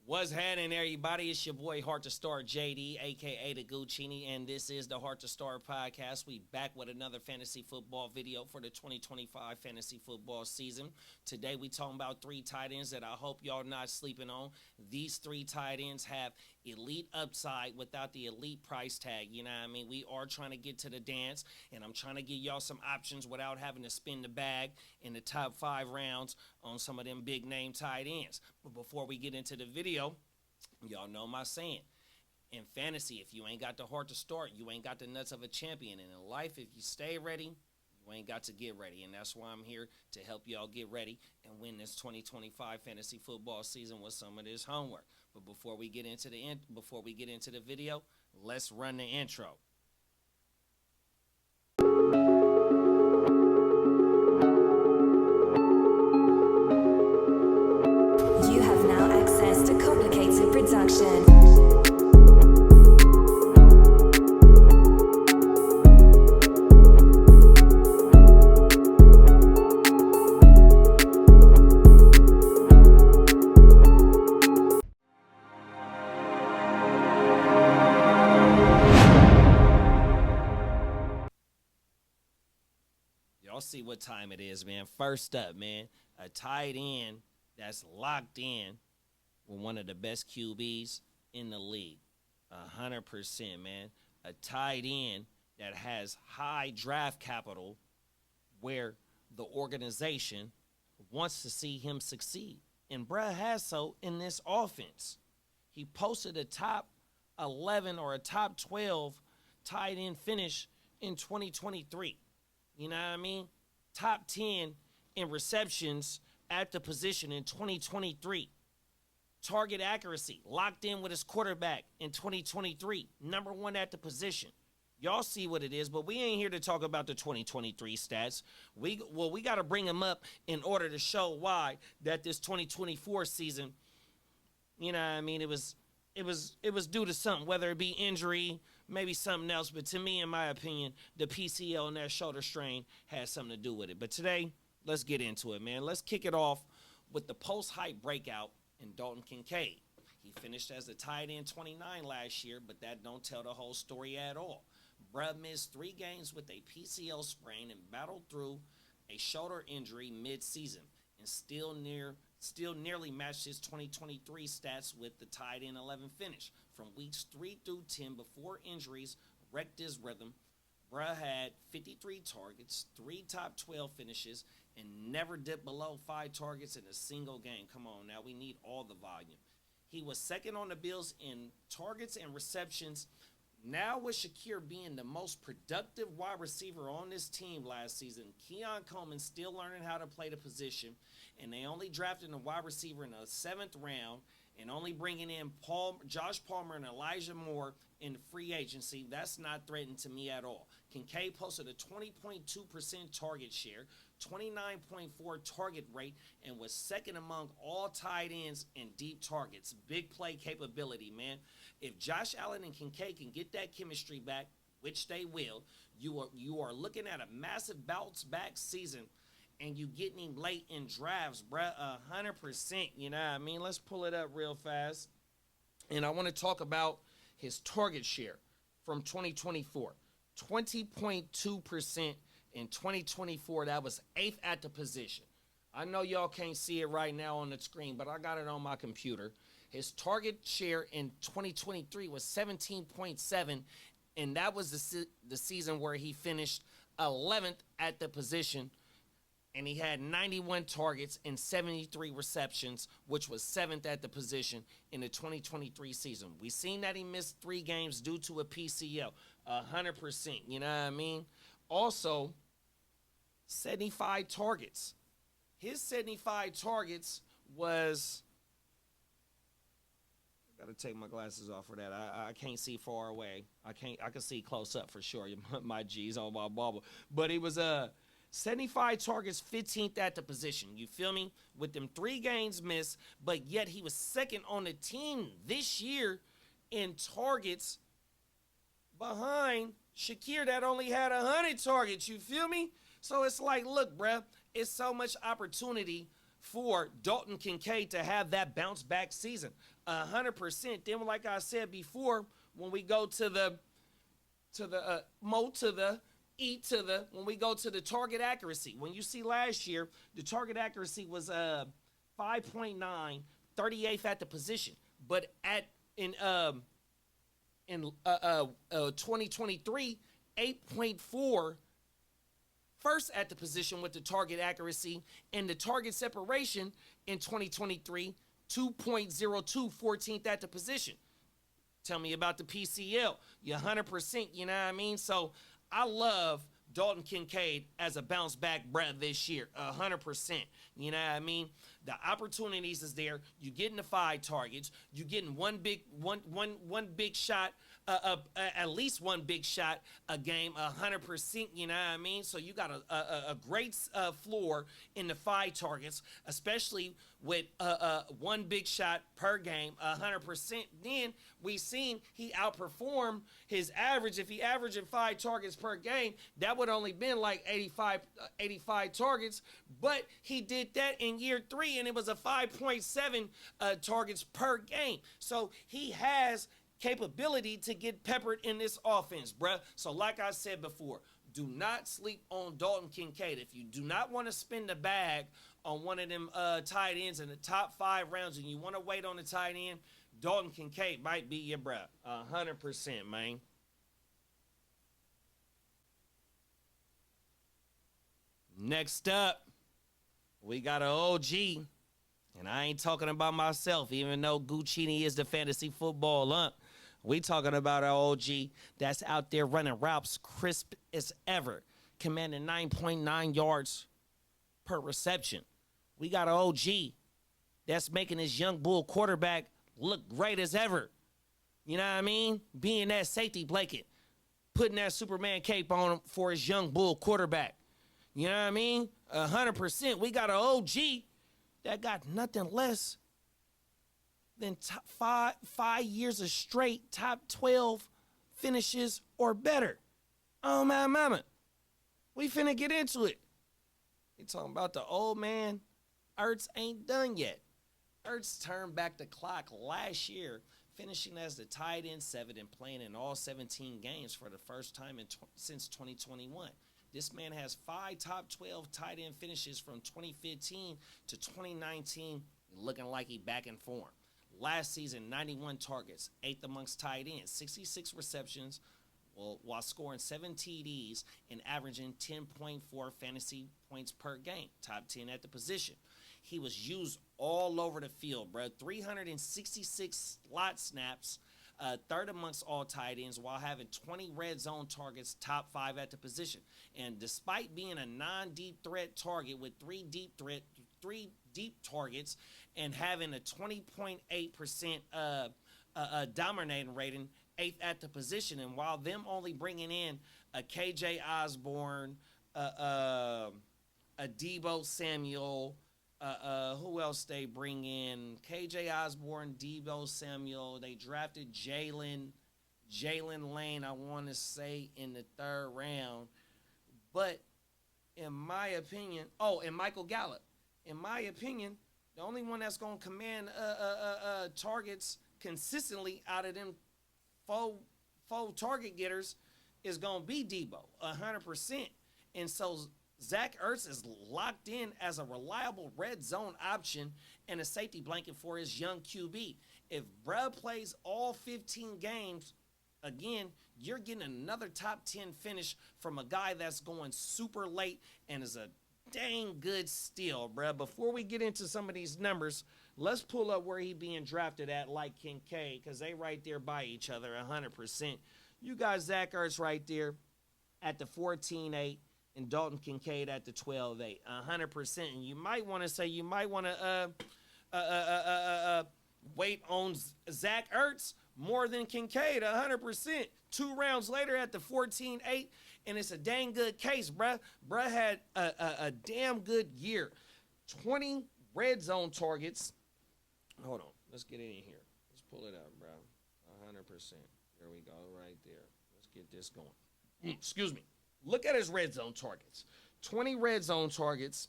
What's happening, everybody? It's your boy Heart2Start JD, aka the Guccini, and this is the Heart2Start Podcast. We back with another fantasy football video for the 2025 fantasy football season. Today we talking about three tight ends that I hope y'all not sleeping on. These three tight ends have elite upside without the elite price tag. You know what I mean? We are trying to get to the dance, and I'm trying to give y'all some options without having to spin the bag in the top 5 rounds on some of them big name tight ends. But before we get into the video, y'all know my saying. In fantasy, if you ain't got the heart to start, you ain't got the nuts of a champion. And in life, if you stay ready, you ain't got to get ready. And that's why I'm here to help y'all get ready and win this 2025 fantasy football season with some of this homework. But before we get into the video, let's run the intro. You have now access to complicated production. Y'all see what time it is, man. First up, man, a tight end that's locked in with one of the best QBs in the league. 100%, man. A tight end that has high draft capital where the organization wants to see him succeed. And bruh has so in this offense. He posted a top 11 or a top 12 tight end finish in 2023. You know what I mean? Top 10 in receptions at the position in 2023. Target accuracy, locked in with his quarterback in 2023. Number 1 at the position. Y'all see what it is, but we ain't here to talk about the 2023 stats. We got to bring them up in order to show why that this 2024 season, you know what I mean, it was due to something, whether it be injury, maybe something else. But to me, in my opinion, the PCL and that shoulder strain has something to do with it. But today, let's get into it, man. Let's kick it off with the post-hype breakout in Dalton Kincaid. He finished as a tight end 29 last year, but that don't tell the whole story at all. Bruh missed 3 games with a PCL sprain and battled through a shoulder injury mid-season and still nearly matched his 2023 stats with the tight end 11 finish. From weeks 3 through 10 before injuries wrecked his rhythm, bruh had 53 targets, 3 top 12 finishes, and never dipped below 5 targets in a single game. Come on, now we need all the volume. He was second on the Bills in targets and receptions. Now with Shakir being the most productive wide receiver on this team last season, Keon Coleman still learning how to play the position, and they only drafted a wide receiver in the 7th round and only bringing in Josh Palmer and Elijah Moore in free agency. That's not threatening to me at all. Kincaid posted a 20.2% target share, 29.4 target rate, and was second among all tight ends in deep targets. Big play capability, man. If Josh Allen and Kincaid can get that chemistry back, which they will, you are looking at a massive bounce back season, and you getting him late in drafts, bruh, 100%. You know what I mean? Let's pull it up real fast. And I want to talk about his target share from 2024. 20.2% in 2024. That was 8th at the position. I know y'all can't see it right now on the screen, but I got it on my computer. His target share in 2023 was 17.7, and that was the season where he finished 11th at the position, and he had 91 targets and 73 receptions, which was 7th at the position in the 2023 season. We seen that he missed 3 games due to a PCL, 100%, you know what I mean? Also, 75 targets. His 75 targets was... Got to take my glasses off for that. I can't see far away. I can see close up for sure. My G's on my bubble. But it was 75 targets, 15th at the position. You feel me? With them 3 games missed, but yet he was second on the team this year in targets behind Shakir that only had 100 targets. You feel me? So it's like, look, bruh, it's so much opportunity for Dalton Kincaid to have that bounce back season. 100%. Then, like I said before, when we go to the when we go to the target accuracy, when you see last year, the target accuracy was 5.9, 38th at the position. But in 2023, 8.4 first at the position with the target accuracy, and the target separation in 2023, 2.02, 14th at the position. Tell me about the PCL. You're 100%, you know what I mean? So I love Dalton Kincaid as a bounce back breath this year, 100%. You know what I mean? The opportunities is there. You're getting the 5 targets. You're getting one big shot, at least one big shot a game, 100%. You know what I mean? So you got a great floor in the 5 targets, especially with one big shot per game, 100%. Then we seen he outperformed his average. If he averaging 5 targets per game, that would only been like 85 targets. But he did that in year 3, and it was a 5.7 targets per game. So he has capability to get peppered in this offense, bruh. So like I said before, do not sleep on Dalton Kincaid. If you do not want to spend the bag on one of them tight ends in the top 5 rounds and you want to wait on the tight end, Dalton Kincaid might be your bruh. 100%, man. Next up, we got an OG, and I ain't talking about myself, even though Guccini is the fantasy football ump. We talking about an OG that's out there running routes crisp as ever, commanding 9.9 yards per reception. We got an OG that's making his young bull quarterback look great as ever. You know what I mean? Being that safety blanket, putting that Superman cape on him for his young bull quarterback. You know what I mean? 100%. We got an OG that got nothing less than five years of straight top 12 finishes or better. Oh, my mama. We finna get into it. We talking about the old man. Ertz ain't done yet. Ertz turned back the clock last year, finishing as the tight end 7 and playing in all 17 games for the first time since 2021. This man has 5 top 12 tight end finishes from 2015 to 2019, looking like he back in form. Last season, 91 targets, 8th amongst tight ends, 66 receptions, while scoring 7 TDs and averaging 10.4 fantasy points per game, top 10 at the position. He was used all over the field, bro. 366 slot snaps, 3rd amongst all tight ends, while having 20 red zone targets, top 5 at the position. And despite being a non-deep threat target with 3 deep targets and having a 20.8% dominating rating, 8th at the position, and while them only bringing in a KJ Osborne, a Deebo Samuel, who else they bring in? KJ Osborne, Deebo Samuel. They drafted Jalen Lane, I want to say, in the 3rd round. But in my opinion, and Michael Gallup. In my opinion, the only one that's going to command targets consistently out of them four target getters is going to be Deebo, 100%. And so Zack Ertz is locked in as a reliable red zone option and a safety blanket for his young QB. If bruh plays all 15 games, again, you're getting another top 10 finish from a guy that's going super late and is a dang good steal, bruh. Before we get into some of these numbers, let's pull up where he being drafted at, like Kincaid, because they right there by each other, 100%. You got Zack Ertz right there at the 14-8 and Dalton Kincaid at the 12-8, 100%. And you might want to say, you might want to wait on Zack Ertz more than Kincaid, 100%. 2 rounds later at the 14-8, and it's a dang good case, bruh. Bruh had a damn good year. 20 red zone targets. Hold on. Let's get in here. Let's pull it up, bruh. 100%. There we go, right there. Let's get this going. Excuse me. Look at his red zone targets. 20 red zone targets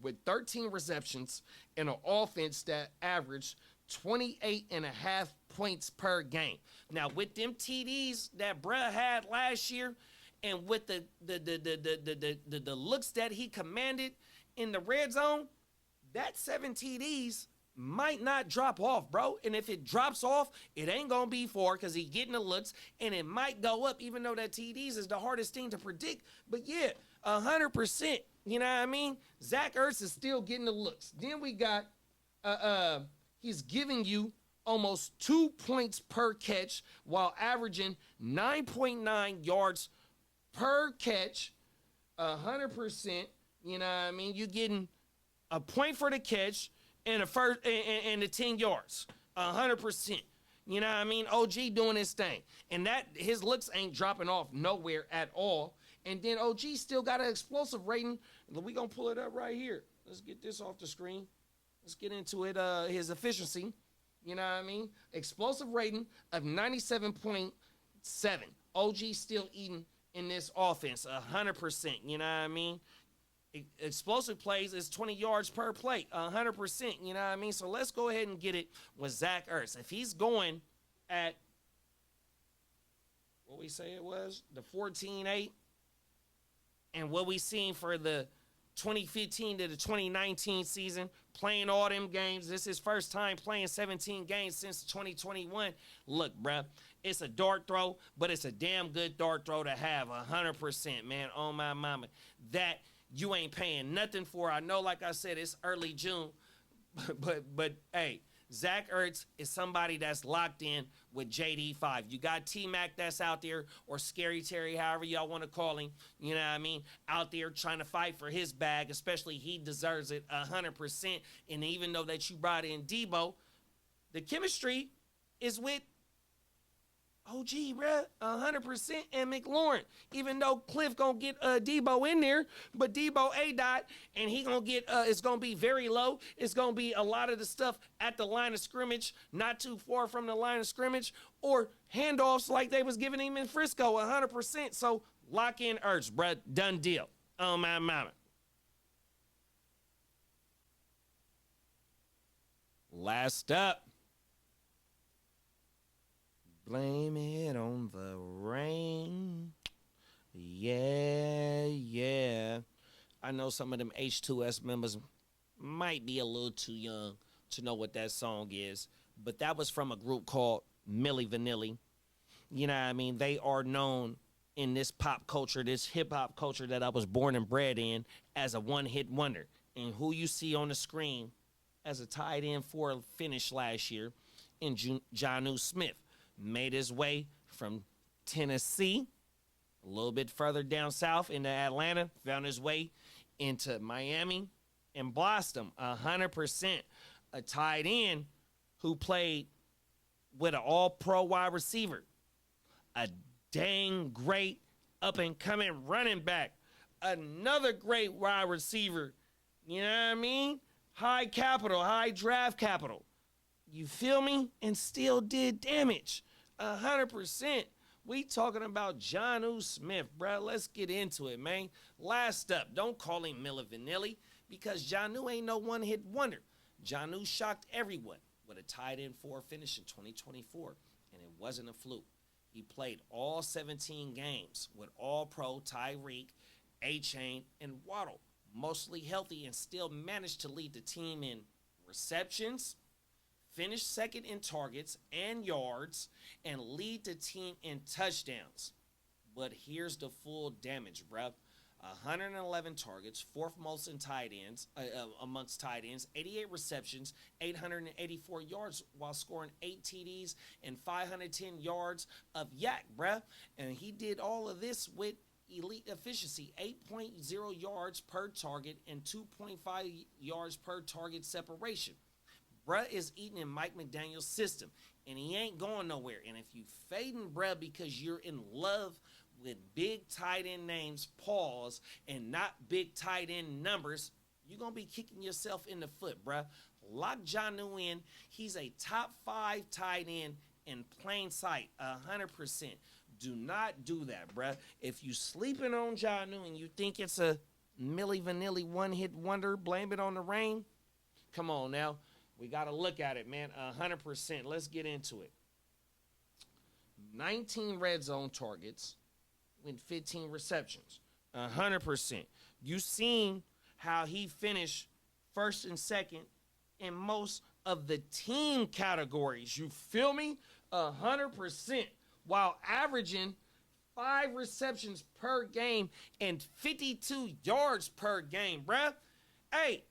with 13 receptions and an offense that averaged 28.5 points per game. Now, with them TDs that bruh had last year, and with the looks that he commanded in the red zone, that 7 TDs might not drop off, bro. And if it drops off, it ain't gonna be 4 because he getting the looks, and it might go up, even though that TDs is the hardest thing to predict. But yeah, 100%. You know what I mean? Zack Ertz is still getting the looks. Then we got he's giving you almost 2 points per catch while averaging 9.9 yards per catch, 100%. You know what I mean? You're getting a point for the catch and the 10 yards, 100%. You know what I mean? OG doing his thing, and that his looks ain't dropping off nowhere at all. And then OG still got an explosive rating. We gonna pull it up right here. Let's get this off the screen. Let's get into it. His efficiency. You know what I mean? Explosive rating of 97.7. OG still eating in this offense, 100%. You know what I mean? Explosive plays is 20 yards per play, 100%. You know what I mean? So let's go ahead and get it with Zack Ertz. If he's going at what we say it was, the 14-8, and what we seen for the 2015 to the 2019 season, playing all them games. This is his first time playing 17 games since 2021. Look, bruh, it's a dart throw, but it's a damn good dart throw to have, 100%, man, on my mama. That you ain't paying nothing for. I know, like I said, it's early June, but hey, Zack Ertz is somebody that's locked in with JD5. You got T-Mac that's out there, or Scary Terry, however y'all want to call him, you know what I mean, out there trying to fight for his bag, especially he deserves it 100%. And even though that you brought in Debo, the chemistry is with OG, bruh, 100%, and McLaurin. Even though Cliff gonna get Debo in there, but Debo A-Dot, and he gonna get, it's gonna be very low. It's gonna be a lot of the stuff at the line of scrimmage, not too far from the line of scrimmage, or handoffs like they was giving him in Frisco, 100%. So lock in Ertz, bruh, done deal. Oh, my mama. Last up. Blame it on the rain. Yeah. I know some of them H2S members might be a little too young to know what that song is, but that was from a group called Milli Vanilli. You know what I mean? They are known in this pop culture, this hip-hop culture that I was born and bred in, as a one-hit wonder. And who you see on the screen as a tight end for a finish last year in Janu Smith. Made his way from Tennessee, a little bit further down south into Atlanta, found his way into Miami, and blossomed 100%. A tight end who played with an all-pro wide receiver, a dang great up-and-coming running back, another great wide receiver, you know what I mean? High capital, high draft capital. You feel me? And still did damage. 100%. We talking about Janu Smith, bro. Let's get into it, man. Last up, don't call him Milli Vanilli, because Janu ain't no one-hit wonder. Janu shocked everyone with a tight end 4 finish in 2024, and it wasn't a fluke. He played all 17 games with All-Pro Tyreek, A-Chain, and Waddle, mostly healthy, and still managed to lead the team in receptions, finished second in targets and yards, and lead the team in touchdowns. But here's the full damage, bruh. 111 targets, 4th most in tight ends, amongst tight ends, 88 receptions, 884 yards, while scoring 8 TDs and 510 yards of yak, bruh. And he did all of this with elite efficiency, 8.0 yards per target and 2.5 yards per target separation. Bruh is eating in Mike McDaniel's system, and he ain't going nowhere. And if you fading bruh because you're in love with big tight end names, pause, and not big tight end numbers, you're going to be kicking yourself in the foot, bruh. Lock Janu in. He's a top 5 tight end in plain sight, 100%. Do not do that, bruh. If you sleeping on Janu and you think it's a Milli Vanilli one-hit wonder, blame it on the rain. Come on now. We got to look at it, man. 100%. Let's get into it. 19 red zone targets with 15 receptions. 100%. You seen how he finished first and second in most of the team categories. You feel me? 100%. While averaging 5 receptions per game and 52 yards per game, bruh. Hey,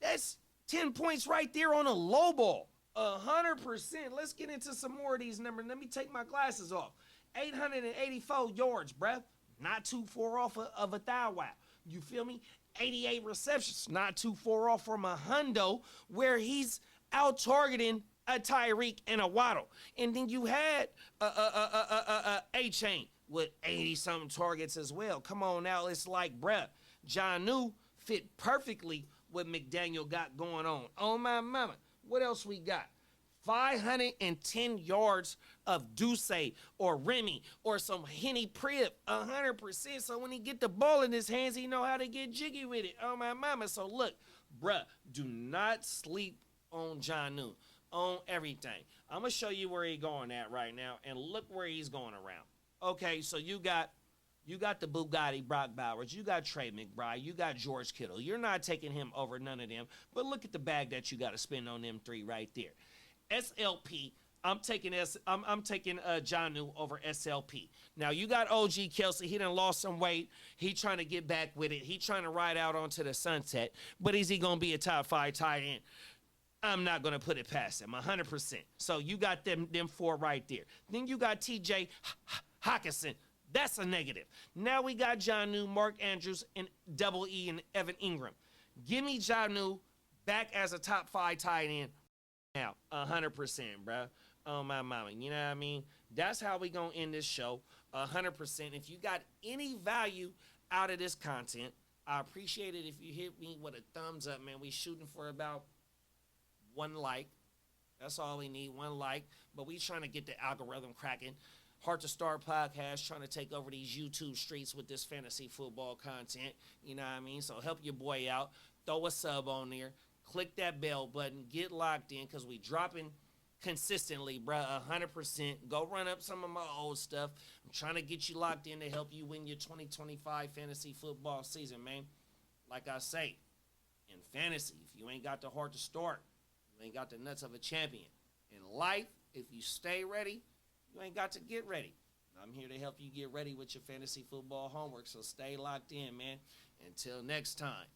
that's 10 points right there on a low ball. 100%. Let's get into some more of these numbers. Let me take my glasses off. 884 yards, bruh. Not too far off of a thigh wow. You feel me? 88 receptions. Not too far off from a hundo where he's out targeting a Tyreek and a Waddle. And then you had A-Chain with 80-something targets as well. Come on now. It's like, bruh, Janu fit perfectly what McDaniel got going on. Oh, my mama. What else we got? 510 yards of Duce or Remy or some Henny Prib, 100%. So when he get the ball in his hands, he know how to get jiggy with it. Oh, my mama. So look, bruh, do not sleep on Janu, on everything. I'm going to show you where he's going at right now, and look where he's going around. Okay, so you got the Bugatti Brock Bowers, you got Trey McBride, you got George Kittle. You're not taking him over none of them, but look at the bag that you got to spend on them three right there. SLP, I'm taking Janu over SLP. Now you got OG Kelsey. He done lost some weight. He trying to get back with it. He trying to ride out onto the sunset. But is he gonna be a top 5 tight end? I'm not gonna put it past him, 100%. So you got them 4 right there. Then you got TJ Hawkinson. That's a negative. Now we got Janu, Mark Andrews, and Double E and Evan Ingram. Give me Janu back as a top 5 tight end now, 100%, bro. Oh, my mama. You know what I mean? That's how we going to end this show, 100%. If you got any value out of this content, I appreciate it if you hit me with a thumbs up, man. We shooting for about 1 like. That's all we need, 1 like. But we trying to get the algorithm cracking. Heart2Start Podcast, trying to take over these YouTube streets with this fantasy football content. You know what I mean? So help your boy out. Throw a sub on there. Click that bell button. Get locked in because we dropping consistently, bruh, 100%. Go run up some of my old stuff. I'm trying to get you locked in to help you win your 2025 fantasy football season, man. Like I say, in fantasy, if you ain't got the heart to start, you ain't got the nuts of a champion. In life, if you stay ready, you ain't got to get ready. I'm here to help you get ready with your fantasy football homework, so stay locked in, man. Until next time.